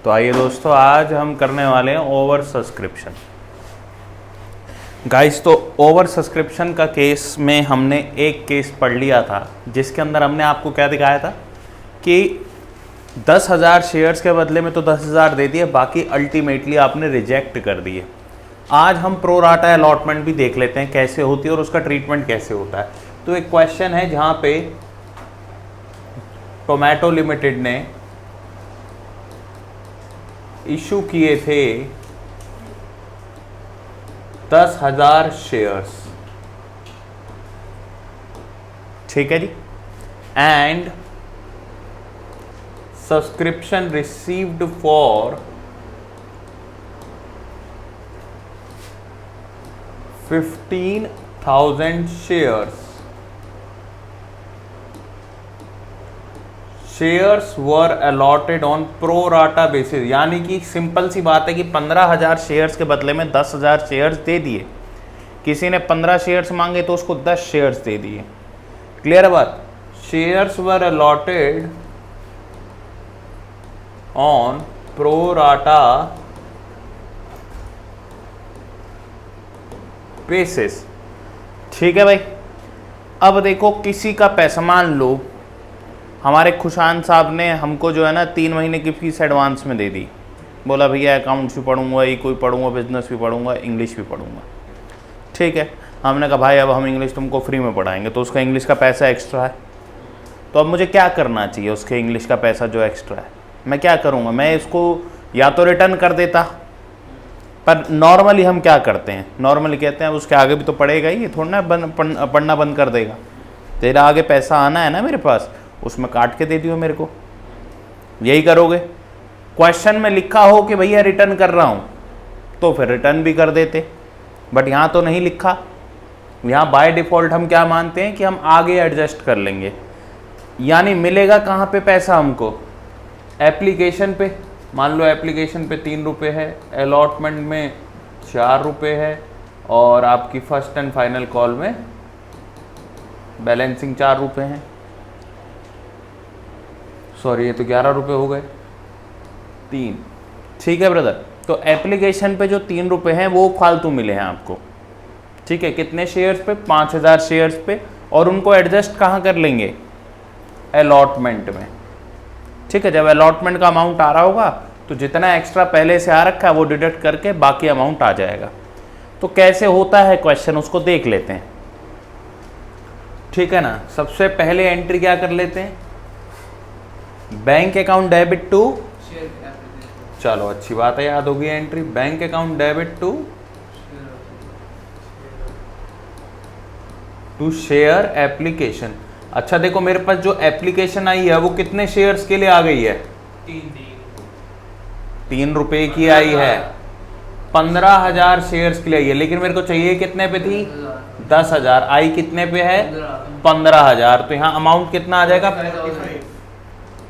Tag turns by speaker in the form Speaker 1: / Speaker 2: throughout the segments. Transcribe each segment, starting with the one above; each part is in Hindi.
Speaker 1: तो आइए दोस्तों, आज हम करने वाले हैं ओवर सब्सक्रिप्शन। गाइस, तो ओवर सब्सक्रिप्शन का केस में हमने एक केस पढ़ लिया था जिसके अंदर हमने आपको क्या दिखाया था कि 10,000 शेयर्स के बदले में तो 10,000 दे दिए, बाकी अल्टीमेटली आपने रिजेक्ट कर दिए। आज हम प्रो राटा अलॉटमेंट भी देख लेते हैं कैसे होती है और उसका ट्रीटमेंट कैसे होता है। तो एक क्वेश्चन है जहाँ पे टोमेटो लिमिटेड ने इशू किए थे 10,000 शेयर्स, ठीक है जी, and subscription received for 15,000 shares were allotted on pro rata basis. यानी कि सिंपल सी बात है कि 15,000 शेयर्स के बदले में 10,000 शेयर्स दे दिए। किसी ने 15 शेयर्स मांगे तो उसको 10 शेयर्स दे दिए। क्लियर है बात? Shares were allotted on pro rata basis, ठीक है भाई। अब देखो, किसी का पैसा, मान लो हमारे खुशान साहब ने हमको जो है ना 3 महीने की फीस एडवांस में दे दी। बोला भैया अकाउंट्स भी पढ़ूंगा, कोई पढ़ूंगा, बिजनेस भी पढ़ूंगा, इंग्लिश भी पढ़ूंगा, ठीक है। हमने कहा भाई अब हम इंग्लिश तुमको फ्री में पढ़ाएंगे, तो उसका इंग्लिश का पैसा एक्स्ट्रा है। तो अब मुझे क्या करना चाहिए? उसके इंग्लिश का पैसा जो एक्स्ट्रा है मैं क्या करूँगा? मैं इसको या तो रिटर्न कर देता, पर नॉर्मली हम क्या करते हैं, नॉर्मली कहते हैं उसके आगे भी तो पढ़ेगा ही, थोड़ा ना पढ़ना बंद कर देगा। तेरा आगे पैसा आना है ना मेरे पास, उसमें काट के दे दियो मेरे को। यही करोगे? क्वेश्चन में लिखा हो कि भैया रिटर्न कर रहा हूं तो फिर रिटर्न भी कर देते, बट यहां तो नहीं लिखा। यहां बाय डिफॉल्ट हम क्या मानते हैं कि हम आगे एडजस्ट कर लेंगे। यानी मिलेगा कहां पे पैसा हमको? एप्लीकेशन पे। मान लो एप्लीकेशन पे 3 रुपये है, अलॉटमेंट में 4 रुपये है, और आपकी फर्स्ट एंड फाइनल कॉल में बैलेंसिंग 4 रुपये हैं। सॉरी, ये तो 11 रुपये हो गए, 3, ठीक है ब्रदर। तो एप्लीकेशन पे जो 3 रुपये हैं वो फालतू मिले हैं आपको, ठीक है। कितने शेयर्स पे? 5,000 शेयर्स पे। और उनको एडजस्ट कहाँ कर लेंगे? अलॉटमेंट में, ठीक है। जब अलॉटमेंट का अमाउंट आ रहा होगा तो जितना एक्स्ट्रा पहले से आ रखा है वो डिडक्ट करके बाकी अमाउंट आ जाएगा। तो कैसे होता है क्वेश्चन, उसको देख लेते हैं, ठीक है ना। सबसे पहले एंट्री क्या कर लेते हैं? बैंक अकाउंट डेबिट टू, चलो अच्छी बात है, याद होगी entry. Bank account debit to share application. अच्छा देखो, मेरे पास जो एप्लीकेशन आई है वो कितने शेयर्स के लिए आ गई है? 3 रुपए की आई है। 15,000 शेयर्स के लिए आई है, लेकिन मेरे को चाहिए कितने पे थी? 10,000। आई कितने पे है? 15,000। तो यहाँ अमाउंट कितना आ जाएगा?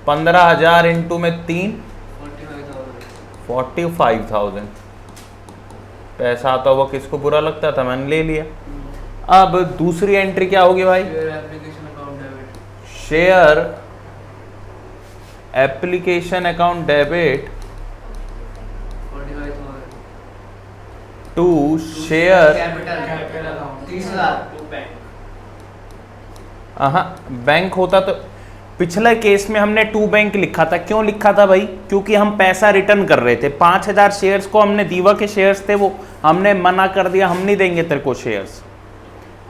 Speaker 1: 15,000 इंटू में 3, 45,000। पैसा आता हुआ किसको बुरा लगता था? मैंने ले लिया। अब दूसरी एंट्री क्या होगी भाई? Share application account debit to share, bank होता तो पिछले केस में हमने टू बैंक लिखा था। क्यों लिखा था भाई? क्योंकि हम पैसा रिटर्न कर रहे थे। 5,000 शेयर्स को हमने दीवा के शेयर्स थे, वो हमने मना कर दिया, हम नहीं देंगे तेरे को शेयर्स।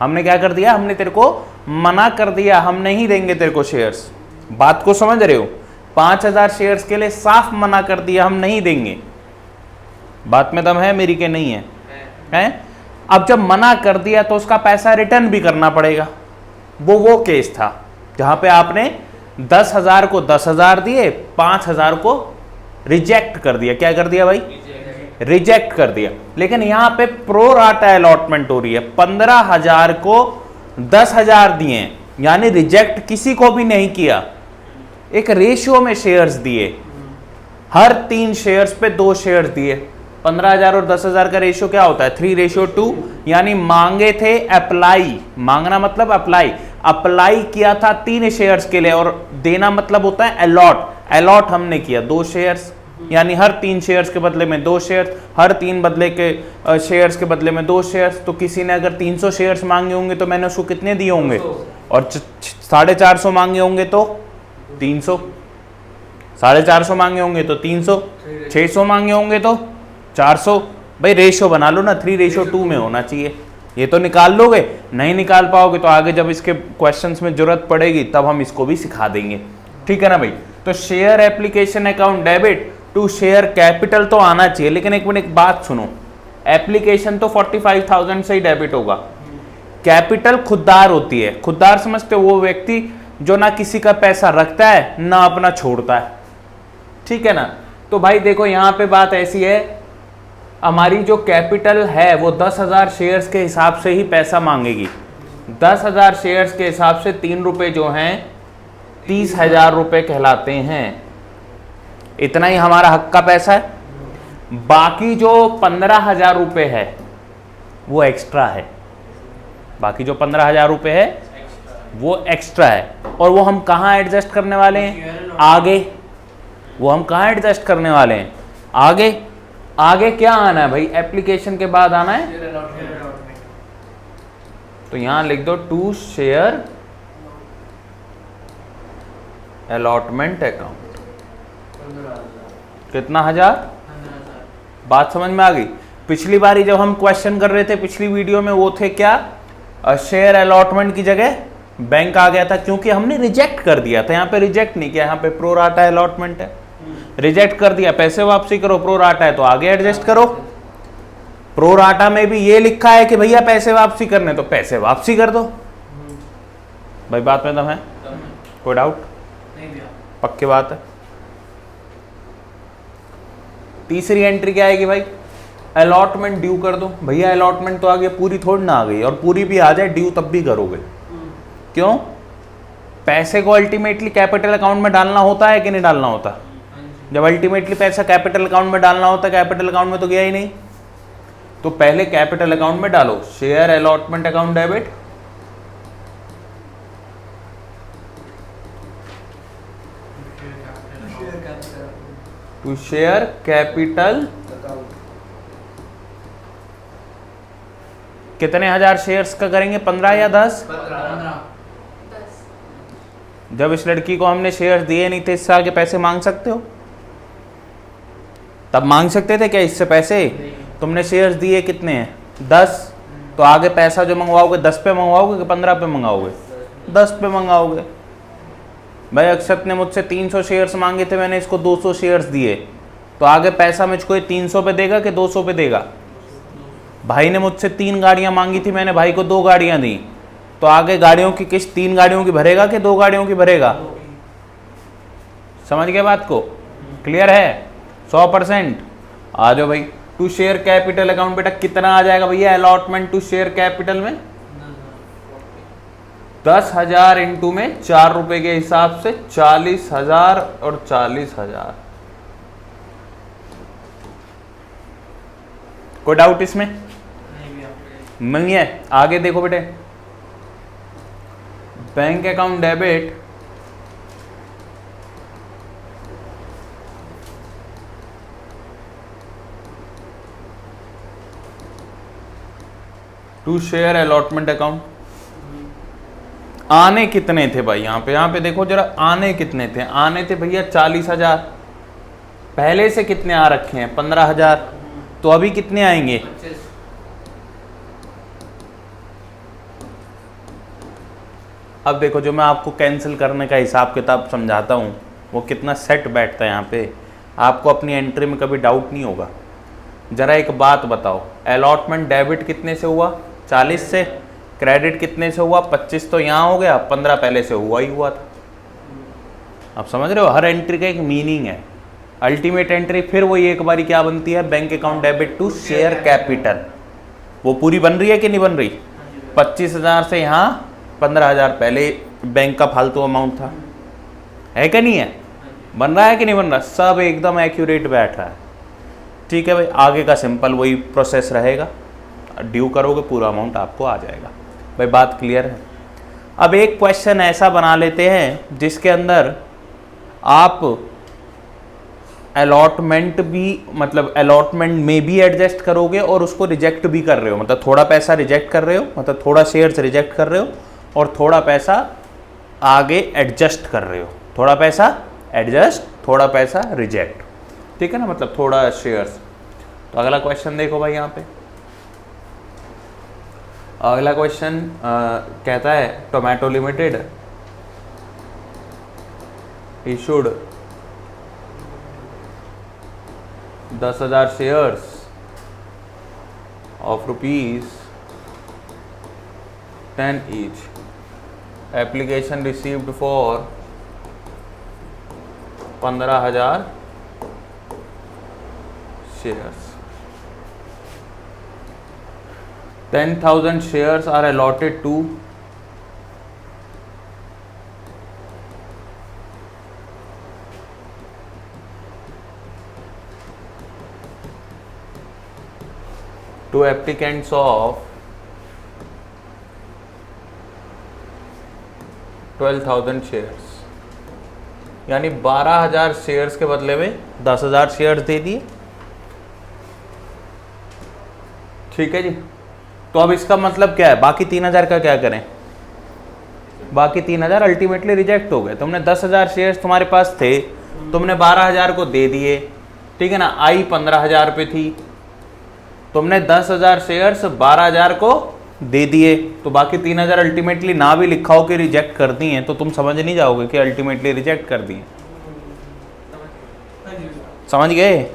Speaker 1: हमने क्या कर दिया? हमने तेरे को मना कर दिया, हम नहीं देंगे तेरे को शेयर्स। बात को समझ रहे हो? 5,000 शेयर्स के लिए साफ मना कर दिया, हम नहीं देंगे। बात में दम है मेरी के नहीं है? हैं? अब जब मना कर दिया तो उसका पैसा रिटर्न भी करना पड़ेगा। वो केस था जहां पे आपने 10,000 को 10,000 दिए, 5,000 को रिजेक्ट कर दिया। क्या कर दिया भाई? रिजेक्ट कर दिया। लेकिन यहां पे प्रो राटा अलॉटमेंट हो रही है। 15,000 को 10,000 दिए, यानी रिजेक्ट किसी को भी नहीं किया। एक रेशियो में शेयर्स दिए, हर 3 शेयर्स पे 2 शेयर्स दिए। 15,000 और 10,000 का रेशियो क्या होता है? 3:2। यानी मांगे थे अप्लाई, मांगना मतलब अप्लाई, अप्लाई किया था 3 शेयर्स के लिए, और देना मतलब होता है अलॉट। अलॉट हमने किया 2 शेयर्स, यानी हर 3 शेयर्स के बदले में 2 शेयर्स, हर 3 बदले के शेयर्स के बदले में 2 शेयर्स। तो किसी ने अगर 300 शेयर्स मांगे होंगे तो मैंने उसको कितने दिए होंगे, और 450 मांगे होंगे तो 300, 450 मांगे होंगे तो 300, 600 मांगे होंगे तो 400। भाई रेशो बना लो ना, 3:2 में होना चाहिए। ये तो निकाल लोगे, नहीं निकाल पाओगे तो आगे जब इसके क्वेश्चंस में जरूरत पड़ेगी तब हम इसको भी सिखा देंगे, ठीक है ना भाई। तो share application account debit to share capital तो आना चाहिए, लेकिन एक मिनट एक बात सुनो, एप्लीकेशन तो 45,000 से ही डेबिट होगा, कैपिटल खुददार होती है। खुददार समझते हो, वो व्यक्ति जो ना किसी का पैसा रखता है ना अपना छोड़ता है, ठीक है ना। तो भाई देखो यहाँ पे बात ऐसी है, हमारी जो कैपिटल है वो 10,000 शेयर्स के हिसाब से ही पैसा मांगेगी। 10,000 शेयर्स के हिसाब से 3 रुपए जो हैं 30,000 रुपए कहलाते हैं। इतना ही हमारा हक का पैसा है। बाकी जो 15,000 रुपए है वो एक्स्ट्रा है। बाकी जो 15,000 रुपए है वो एक्स्ट्रा है, और वो हम कहाँ एडजस्ट करने वाले हैं, आगे। वो हम कहाँ एडजस्ट करने वाले हैं, आगे। आगे क्या आना है भाई, एप्लीकेशन के बाद आना है, तो यहां लिख दो टू शेयर अलॉटमेंट अकाउंट। कितना 1000? बात समझ में आ गई। पिछली बारी जब हम क्वेश्चन कर रहे थे पिछली वीडियो में, वो थे क्या, शेयर अलॉटमेंट की जगह बैंक आ गया था, क्योंकि हमने रिजेक्ट कर दिया था। यहाँ पे रिजेक्ट नहीं किया, यहाँ पे प्रो राटा अलॉटमेंट है, रिजेक्ट कर दिया, पैसे वापसी करो, प्रो राटा है तो आगे एडजस्ट करो। प्रो राटा में भी ये लिखा है कि भैया पैसे वापसी करने, तो पैसे वापसी कर दो। भाई बात में दम है, कोई डाउट? पक्की बात है। तीसरी एंट्री क्या आएगी भाई, अलॉटमेंट ड्यू कर दो। भैया अलॉटमेंट तो आ गई, पूरी थोड़ी ना आ गई, और पूरी भी आ जाए ड्यू तब भी करोगे। क्यों? पैसे को अल्टीमेटली कैपिटल अकाउंट में डालना होता है कि नहीं डालना होता? जब अल्टीमेटली पैसा कैपिटल अकाउंट में डालना होता है, कैपिटल अकाउंट में तो गया ही नहीं, तो पहले कैपिटल अकाउंट में डालो, share allotment account debit, to share capital. कितने 1000 शेयर्स का करेंगे, 15 या 10? जब इस लड़की को हमने शेयर्स दिए नहीं थे, इससे आगे पैसे मांग सकते हो? तब मांग सकते थे क्या इससे पैसे? तुमने शेयर्स दिए कितने हैं, 10, तो आगे पैसा जो मंगवाओगे 10 पे मंगवाओगे कि 15 पे मंगाओगे? 10 पे मंगाओगे। भाई अक्षत ने मुझसे 300 शेयर्स मांगे थे, मैंने इसको 200 शेयर्स दिए, तो आगे पैसा मुझको 300 पे देगा कि 200 पे देगा? भाई ने मुझसे 3 गाड़ियां मांगी थी, मैंने भाई को 2 गाड़ियां दी, तो आगे गाड़ियों की किस्त 3 गाड़ियों की भरेगा कि 2 गाड़ियों की भरेगा? समझ गए बात को? क्लियर है? 100%। आ जाओ भाई, टू शेयर कैपिटल अकाउंट बेटा कितना आ जाएगा भैया अलॉटमेंट टू शेयर कैपिटल में? 10,000 इंटू में 4 रुपए के हिसाब से 40,000 और 40,000। कोई डाउट इसमें? नहीं है। आगे देखो बेटे, bank account debit to share allotment account. आने कितने थे भाई, यहाँ पे देखो जरा, आने कितने थे? आने थे भैया 40,000। पहले से कितने आ रखे हैं, 15,000, तो अभी कितने आएंगे? अब देखो, जो मैं आपको कैंसिल करने का हिसाब किताब समझाता हूँ वो कितना सेट बैठता है यहाँ पे, आपको अपनी एंट्री में कभी डाउट नहीं होगा। जरा एक बात बताओ, अलॉटमेंट डेबिट कितने से हुआ? 40 से। क्रेडिट कितने से हुआ? 25 तो यहाँ हो गया, 15 पहले से हुआ ही हुआ था। आप समझ रहे हो, हर एंट्री का एक मीनिंग है। अल्टीमेट एंट्री फिर वही एक बारी क्या बनती है, bank account debit to share capital. वो पूरी बन रही है कि नहीं बन रही? 25,000 से यहाँ 15,000 पहले बैंक का फालतू अमाउंट था, है कि नहीं है? बन रहा है कि नहीं बन रहा? सब एकदम एक्यूरेट बैठ रहा है। ठीक है भाई, आगे का सिंपल वही प्रोसेस रहेगा, ड्यू करोगे पूरा अमाउंट आपको आ जाएगा। भाई बात क्लियर है? अब एक क्वेश्चन ऐसा बना लेते हैं जिसके अंदर आप अलॉटमेंट भी, मतलब अलॉटमेंट में भी एडजस्ट करोगे और उसको रिजेक्ट भी कर रहे हो, मतलब थोड़ा पैसा रिजेक्ट कर रहे हो, मतलब थोड़ा शेयर्स रिजेक्ट कर रहे हो और थोड़ा पैसा आगे एडजस्ट कर रहे हो, थोड़ा पैसा एडजस्ट, थोड़ा पैसा रिजेक्ट, ठीक है ना, मतलब थोड़ा शेयर्स। तो अगला क्वेश्चन देखो भाई, यहाँ पे अगला क्वेश्चन कहता है tomato limited issued 10,000 shares of ₹10 each. Application received for 15,000 shares. 10,000 shares are allotted to applicants of 12,000 shares, यानी 12,000 शेयर्स के बदले में 10,000 शेयर्स दे दिए, ठीक है जी। तो अब इसका मतलब क्या है, बाकी 3,000 का क्या करें, बाकी 3,000 अल्टीमेटली रिजेक्ट हो गए। तुमने 10,000 शेयर्स तुम्हारे पास थे, तुमने 12,000 को दे दिए, ठीक है ना, आई 15,000 पे थी, तुमने 10,000 शेयर्स 12,000 को दे दिए, तो बाकी 3,000 अल्टीमेटली ना भी लिखा हो कि रिजेक्ट कर दी हैं, तो तुम समझ नहीं जाओगे कि अल्टीमेटली रिजेक्ट कर दिए। समझ गए?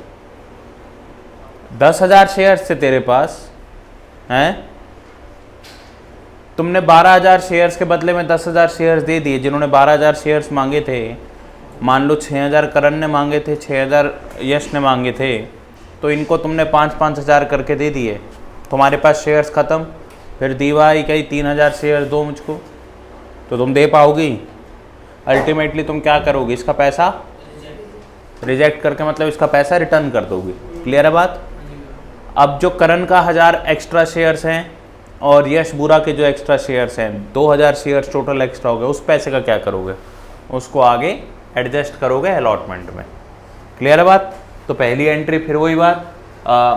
Speaker 1: 10,000 शेयर्स थे तेरे पास हैं, तुमने 12,000 शेयर्स के बदले में 10,000 शेयर्स दे दिए। जिन्होंने 12,000 शेयर्स मांगे थे, मान लो 6,000 करण ने मांगे थे, 6,000 यश ने मांगे थे, तो इनको तुमने 5,000 करके दे दिए, तुम्हारे पास शेयर्स ख़त्म। फिर दीवाई कही 3,000 शेयर्स दो मुझको, तो तुम दे पाओगी? अल्टीमेटली तुम क्या करोगे, इसका पैसा रिजेक्ट करके, मतलब इसका पैसा रिटर्न कर दोगे। क्लियर है बात? अब जो करण का 1,000 एक्स्ट्रा शेयर्स हैं और यश बुरा के जो एक्स्ट्रा शेयर्स हैं, 2,000 शेयर्स टोटल एक्स्ट्रा हो गए, उस पैसे का क्या करोगे, उसको आगे एडजस्ट करोगे अलॉटमेंट में। क्लियर है बात? तो पहली एंट्री फिर वही बात,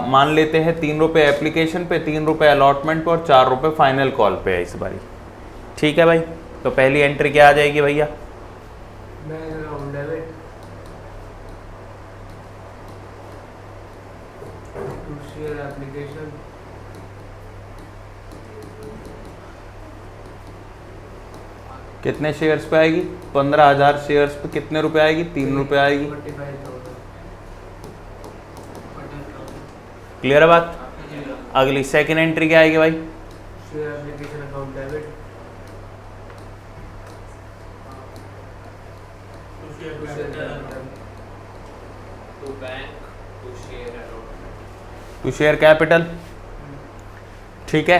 Speaker 1: मान लेते हैं 3 रुपये एप्लीकेशन पे, 3 रुपये अलॉटमेंट पे और 4 रुपये फाइनल कॉल पे है इस बारी, ठीक है भाई। तो पहली एंट्री क्या आ जाएगी भैया, कितने शेयर्स पे आएगी, 15,000 शेयर्स पे कितने रुपए आएगी, 3 रुपये आएगी। क्लियर है बात? अगली सेकंड एंट्री क्या आएगी भाई, टू शेयर कैपिटल, ठीक है।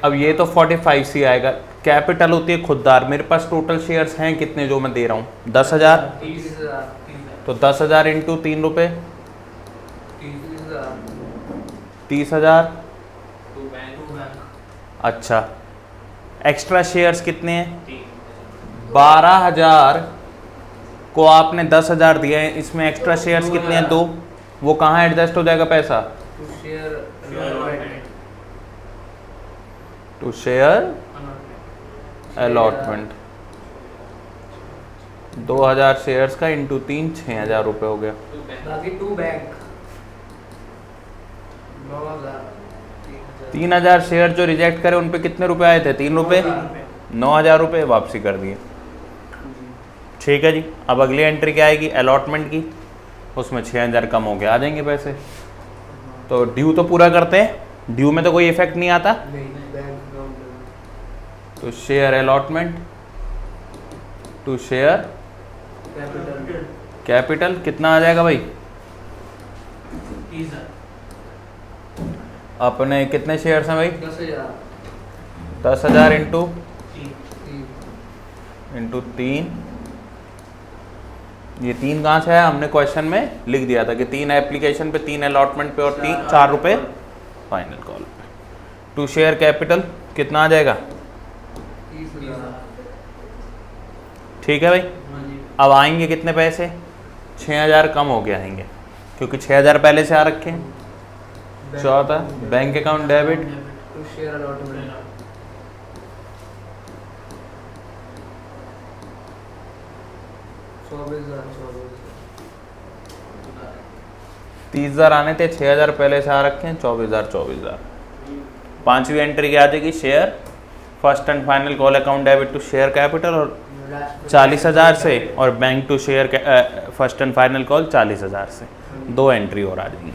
Speaker 1: अब ये तो 45 सी आएगा, कैपिटल होती है खुददार। मेरे पास टोटल शेयर्स हैं कितने जो मैं दे रहा हूँ, 10,000, तो 10,000 इंटू 3 रुपये 30,000। अच्छा, एक्स्ट्रा शेयर्स कितने हैं, 12,000 को आपने 10,000 दिए हैं, इसमें एक्स्ट्रा शेयर्स कितने हैं, 2, वो कहाँ एडजस्ट हो जाएगा पैसा, टू शेयर अलॉटमेंट। 2,000 शेयर्स का इंटू 3, 6,000 रुपये हो गया। बाकी 2 बैंक 3,000 शेयर जो रिजेक्ट करे उन पे कितने रुपए आए थे, 3 रुपये, 9,000 रुपये वापसी कर दिए, ठीक है जी। अब अगली एंट्री क्या आएगी, अलॉटमेंट की, उसमें 6,000 कम हो गया, आ जाएंगे पैसे। तो ड्यू तो पूरा करते हैं, ड्यू में तो कोई इफेक्ट नहीं आता, तो share allotment to share capital कितना आ जाएगा भाई, अपने कितने शेयर्स हैं भाई, 10,000 इंटू 3, ये 3 कहाँ से आया, हमने क्वेश्चन में लिख दिया था कि 3 एप्लीकेशन पे, 3 अलॉटमेंट पे और 4 रुपये फाइनल कॉल पे। टू शेयर कैपिटल कितना आ जाएगा, ठीक है भाई। अब आएंगे कितने पैसे, 6,000 कम हो गया आएंगे क्योंकि 6,000 पहले से आ रखे हैं। चौथा bank account debit
Speaker 2: to share allotment
Speaker 1: 30,000 आने थे, 6,000 पहले से आ रखे हैं, 24,000। पांचवी एंट्री क्या आ जाएगी, share first and final call account debit to share capital और 40,000 से, और bank to share first and final call 40,000 से। 2 एंट्री और आ जाएंगी,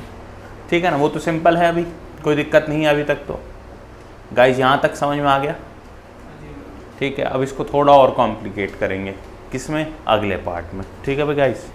Speaker 1: ठीक है ना। वो तो सिंपल है, अभी कोई दिक्कत नहीं है अभी तक तो। गाइज यहाँ तक समझ में आ गया, ठीक है। अब इसको थोड़ा और कॉम्प्लिकेट करेंगे, किसमें, अगले पार्ट में, ठीक है भाई गाइज।